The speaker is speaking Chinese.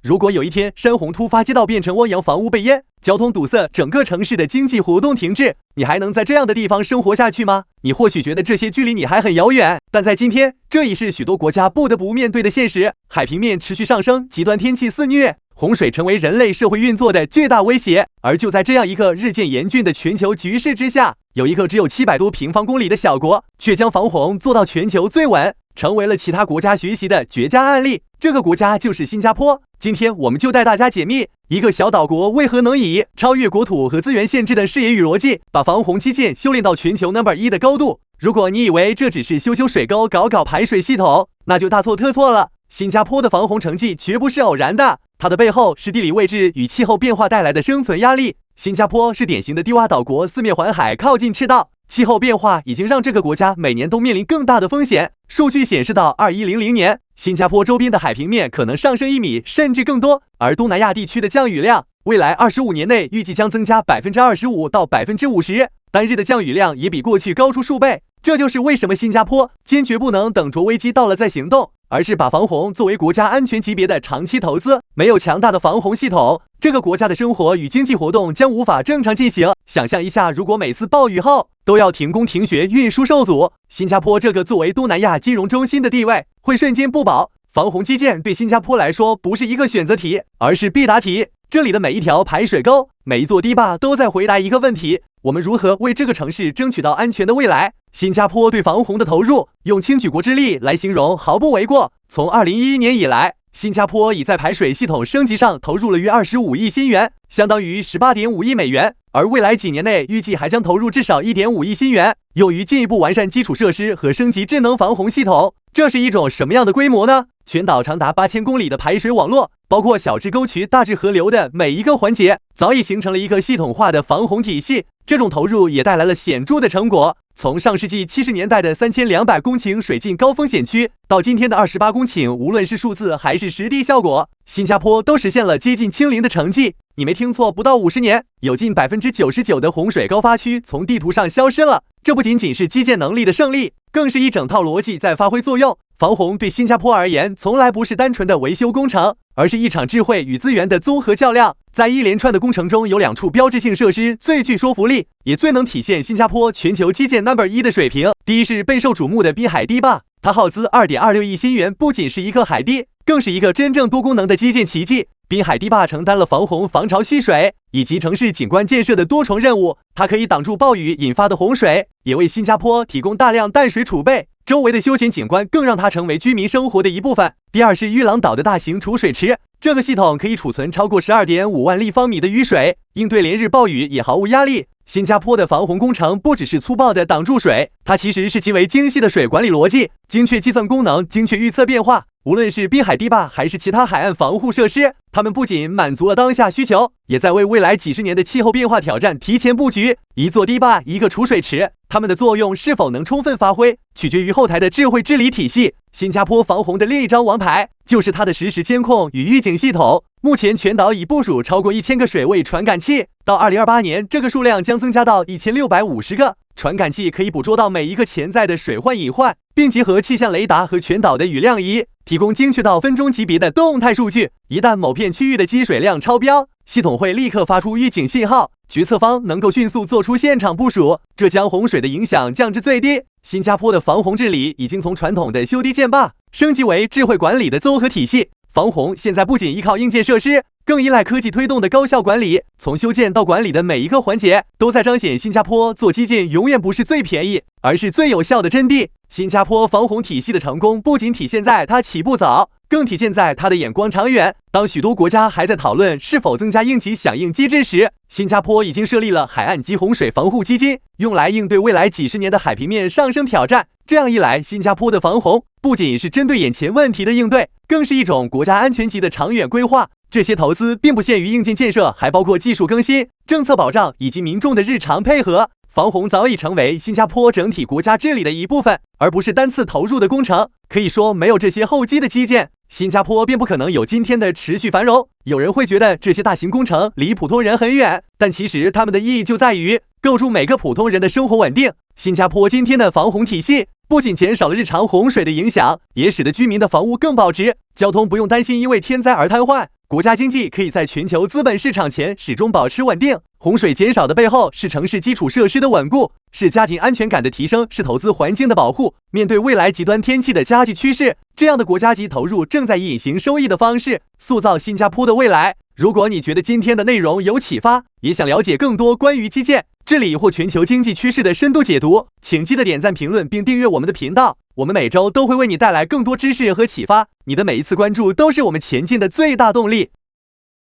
如果有一天山洪突发，街道变成汪洋，房屋被淹，交通堵塞，整个城市的经济活动停滞，你还能在这样的地方生活下去吗？你或许觉得这些距离你还很遥远，但在今天，这已是许多国家不得不面对的现实。海平面持续上升，极端天气肆虐，洪水成为人类社会运作的巨大威胁。而就在这样一个日渐严峻的全球局势之下，有一个只有700多平方公里的小国，却将防洪做到全球最稳，成为了其他国家学习的绝佳案例。这个国家就是新加坡。今天我们就带大家解密一个小岛国为何能以超越国土和资源限制的视野与逻辑，把防洪基建修炼到全球 No.1 的高度。如果你以为这只是修修水沟、搞排水系统，那就大错特错了。新加坡的防洪成绩绝不是偶然的，它的背后是地理位置与气候变化带来的生存压力。新加坡是典型的低洼岛国，四面环海，靠近赤道。气候变化已经让这个国家每年都面临更大的风险。数据显示，到2100年，新加坡周边的海平面可能上升1米甚至更多，而东南亚地区的降雨量，未来25年内预计将增加25%到50%，单日的降雨量也比过去高出数倍。这就是为什么新加坡坚决不能等着危机到了再行动，而是把防洪作为国家安全级别的长期投资。没有强大的防洪系统，这个国家的生活与经济活动将无法正常进行。想象一下，如果每次暴雨后都要停工停学，运输受阻，新加坡这个作为东南亚金融中心的地位会瞬间不保。防洪基建对新加坡来说不是一个选择题，而是必答题。这里的每一条排水沟，每一座堤坝都在回答一个问题：我们如何为这个城市争取到安全的未来？新加坡对防洪的投入，用倾举国之力来形容毫不为过。从2011年以来，新加坡已在排水系统升级上投入了约25亿新元，相当于18.5亿美元，而未来几年内预计还将投入至少1.5亿新元，用于进一步完善基础设施和升级智能防洪系统。这是一种什么样的规模呢？全岛长达8000公里的排水网络，包括小至沟渠、大至河流的每一个环节，早已形成了一个系统化的防洪体系。这种投入也带来了显著的成果。从上世纪70年代的3200公顷水浸高风险区，到今天的28公顷，无论是数字还是实地效果，新加坡都实现了接近清零的成绩。你没听错，不到50年，有近99%的洪水高发区从地图上消失了。这不仅仅是基建能力的胜利，更是一整套逻辑在发挥作用。防洪对新加坡而言，从来不是单纯的维修工程，而是一场智慧与资源的综合较量。在一连串的工程中，有2处标志性设施最具说服力，也最能体现新加坡全球基建 No.1 的水平。第一是备受瞩目的滨海堤坝，它耗资2.26亿新元，不仅是一个海堤，更是一个真正多功能的基建奇迹。滨海堤坝承担了防洪、防潮蓄水以及城市景观建设的多重任务，它可以挡住暴雨引发的洪水，也为新加坡提供大量淡水储备。周围的休闲景观更让它成为居民生活的一部分。第二是玉郎岛的大型储水池，这个系统可以储存超过12.5万立方米的雨水，应对连日暴雨也毫无压力。新加坡的防洪工程不只是粗暴的挡住水，它其实是极为精细的水管理逻辑，精确计算功能，精确预测变化。无论是滨海堤坝还是其他海岸防护设施，它们不仅满足了当下需求，也在为未来几十年的气候变化挑战提前布局。一座堤坝，一个储水池，它们的作用是否能充分发挥，取决于后台的智慧治理体系。新加坡防洪的另一张王牌，就是它的实时监控与预警系统。目前全岛已部署超过1000个水位传感器，到2028年，这个数量将增加到1650个。传感器可以捕捉到每一个潜在的水患隐患，并结合气象雷达和全岛的雨量仪，提供精确到分钟级别的动态数据。一旦某片区域的积水量超标，系统会立刻发出预警信号，决策方能够迅速做出现场部署，这将洪水的影响降至最低。新加坡的防洪治理已经从传统的修堤建坝升级为智慧管理的综合体系。防洪现在不仅依靠硬件设施，更依赖科技推动的高效管理，从修建到管理的每一个环节，都在彰显新加坡做基建永远不是最便宜，而是最有效的真谛。新加坡防洪体系的成功，不仅体现在它起步早，更体现在它的眼光长远。当许多国家还在讨论是否增加应急响应机制时，新加坡已经设立了海岸及洪水防护基金，用来应对未来几十年的海平面上升挑战。这样一来，新加坡的防洪不仅是针对眼前问题的应对，更是一种国家安全级的长远规划。这些投资并不限于硬件建设，还包括技术更新、政策保障以及民众的日常配合。防洪早已成为新加坡整体国家治理的一部分，而不是单次投入的工程。可以说，没有这些后继的基建，新加坡便不可能有今天的持续繁荣。有人会觉得这些大型工程离普通人很远，但其实它们的意义就在于构筑每个普通人的生活稳定。新加坡今天的防洪体系不仅减少了日常洪水的影响，也使得居民的房屋更保值，交通不用担心因为天灾而瘫痪，国家经济可以在全球资本市场前始终保持稳定。洪水减少的背后是城市基础设施的稳固，是家庭安全感的提升，是投资环境的保护。面对未来极端天气的加剧趋势，这样的国家级投入正在以隐形收益的方式塑造新加坡的未来。如果你觉得今天的内容有启发，也想了解更多关于基建、治理或全球经济趋势的深度解读，请记得点赞、评论并订阅我们的频道。我们每周都会为你带来更多知识和启发，你的每一次关注都是我们前进的最大动力。